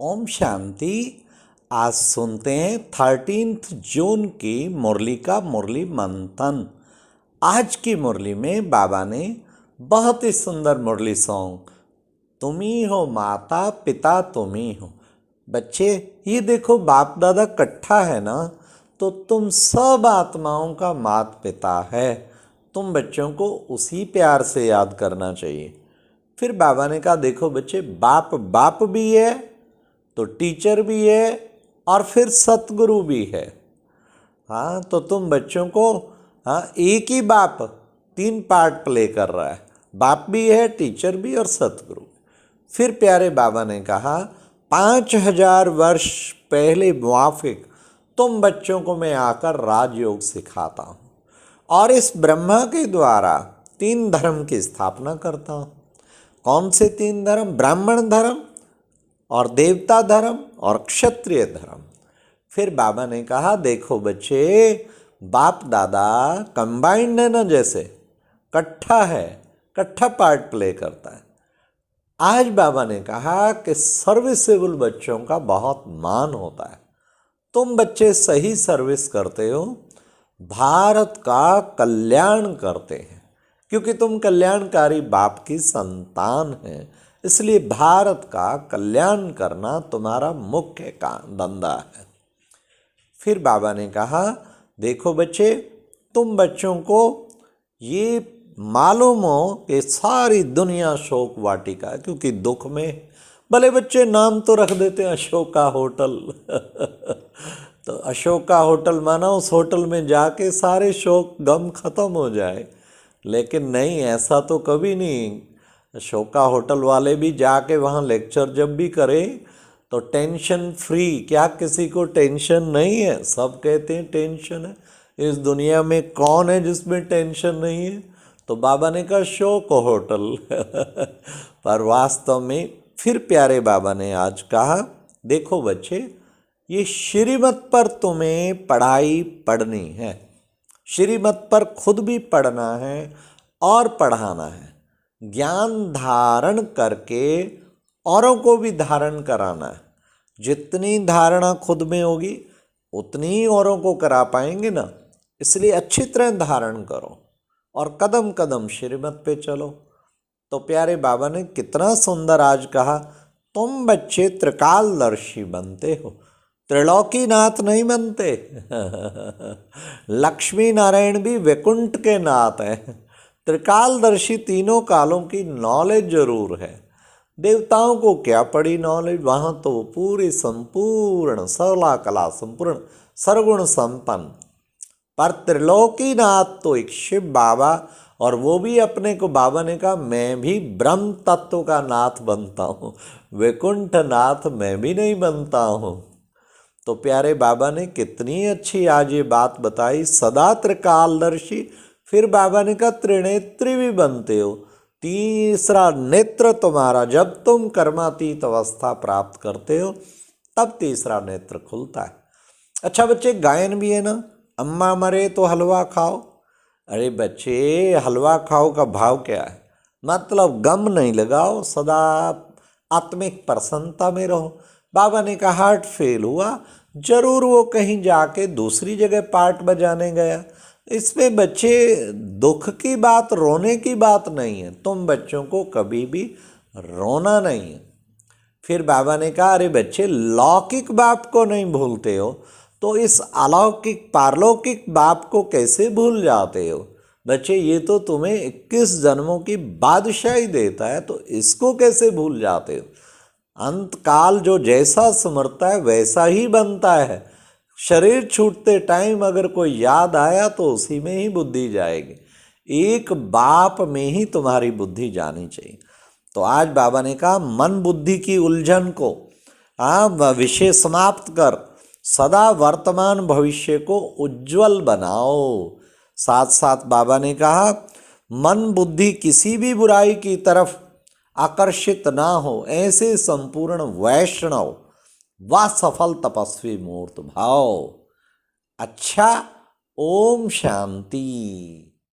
ओम शांति। आज सुनते हैं 13 जून की मुरली का मुरली मंथन। आज की मुरली में बाबा ने बहुत ही सुंदर मुरली सॉन्ग, तुम ही हो माता पिता तुम ही हो। बच्चे ये देखो, बाप दादा इकट्ठा है ना, तो तुम सब आत्माओं का माता पिता है। तुम बच्चों को उसी प्यार से याद करना चाहिए। फिर बाबा ने कहा, देखो बच्चे, बाप बाप भी है तो टीचर भी है और फिर सतगुरु भी है। हाँ, तो तुम बच्चों को, हाँ, एक ही बाप 3 पार्ट प्ले कर रहा है, बाप भी है, टीचर भी और सतगुरु। फिर प्यारे बाबा ने कहा, 5000 वर्ष पहले मुआफिक तुम बच्चों को मैं आकर राजयोग सिखाता हूँ और इस ब्रह्मा के द्वारा 3 धर्म की स्थापना करता हूँ। कौन से 3 धर्म? ब्राह्मण धर्म और देवता धर्म और क्षत्रिय धर्म। फिर बाबा ने कहा, देखो बच्चे, बाप दादा कंबाइंड है ना, जैसे कट्ठा है, कट्ठा पार्ट प्ले करता है। आज बाबा ने कहा कि सर्विसेबल बच्चों का बहुत मान होता है। तुम बच्चे सही सर्विस करते हो, भारत का कल्याण करते हैं, क्योंकि तुम कल्याणकारी बाप की संतान हैं। इसलिए भारत का कल्याण करना तुम्हारा मुख्य धंधा है। फिर बाबा ने कहा, देखो बच्चे, तुम बच्चों को ये मालूम हो कि सारी दुनिया शोक वाटिका है, क्योंकि दुख में भले बच्चे नाम तो रख देते हैं अशोका होटल तो अशोका होटल माना उस होटल में जाके सारे शोक गम खत्म हो जाए, लेकिन नहीं, ऐसा तो कभी नहीं। अशोका होटल वाले भी जाके वहाँ लेक्चर जब भी करें तो टेंशन फ्री, क्या किसी को टेंशन नहीं है? सब कहते हैं टेंशन है। इस दुनिया में कौन है जिसमें टेंशन नहीं है? तो बाबा ने कहा शोक होटल पर वास्तव में फिर प्यारे बाबा ने आज कहा, देखो बच्चे, ये श्रीमत पर तुम्हें पढ़ाई पढ़नी है। श्रीमत पर खुद भी पढ़ना है और पढ़ाना है। ज्ञान धारण करके औरों को भी धारण कराना है। जितनी धारणा खुद में होगी उतनी ही औरों को करा पाएंगे ना। इसलिए अच्छी तरह धारण करो और कदम कदम श्रीमत पे चलो। तो प्यारे बाबा ने कितना सुंदर आज कहा, तुम बच्चे त्रिकालदर्शी बनते हो, त्रिलोकीनाथ नहीं बनते लक्ष्मी नारायण भी वैकुंठ के नाथ हैं। त्रिकालदर्शी, तीनों कालों की नॉलेज जरूर है। देवताओं को क्या पड़ी नॉलेज, वहाँ तो पूरी संपूर्ण सरला कला संपूर्ण सर्वगुण संपन्न। पर त्रिलोकीनाथ तो एक शिव बाबा, और वो भी अपने को बाबा ने कहा, मैं भी ब्रह्म तत्व का नाथ बनता हूँ, वैकुंठ नाथ मैं भी नहीं बनता हूँ। तो प्यारे बाबा ने कितनी अच्छी आज ये बात बताई, सदा त्रिकालदर्शी। फिर बाबा ने कहा त्रिनेत्री भी बनते हो, तीसरा नेत्र तुम्हारा, जब तुम कर्मातीत अवस्था प्राप्त करते हो तब तीसरा नेत्र खुलता है। अच्छा बच्चे, गायन भी है ना, अम्मा मरे तो हलवा खाओ। अरे बच्चे, हलवा खाओ का भाव क्या है? मतलब गम नहीं लगाओ, सदा आत्मिक प्रसन्नता में रहो। बाबा ने कहा हार्ट फेल हुआ, जरूर वो कहीं जाके दूसरी जगह पार्ट बजाने गया। इसमें बच्चे दुख की बात, रोने की बात नहीं है। तुम बच्चों को कभी भी रोना नहीं है। फिर बाबा ने कहा, अरे बच्चे, लौकिक बाप को नहीं भूलते हो तो इस अलौकिक पारलौकिक बाप को कैसे भूल जाते हो? बच्चे, ये तो तुम्हें 21 जन्मों की बादशाही देता है, तो इसको कैसे भूल जाते हो? अंतकाल जो जैसा समरता है वैसा ही बनता है। शरीर छूटते टाइम अगर कोई याद आया तो उसी में ही बुद्धि जाएगी। एक बाप में ही तुम्हारी बुद्धि जानी चाहिए। तो आज बाबा ने कहा, मन बुद्धि की उलझन को विषय समाप्त कर सदा वर्तमान भविष्य को उज्जवल बनाओ। साथ साथ बाबा ने कहा, मन बुद्धि किसी भी बुराई की तरफ आकर्षित ना हो, ऐसे संपूर्ण वैष्णव व सफल तपस्वी मूर्त भाव। अच्छा, ओम शांति।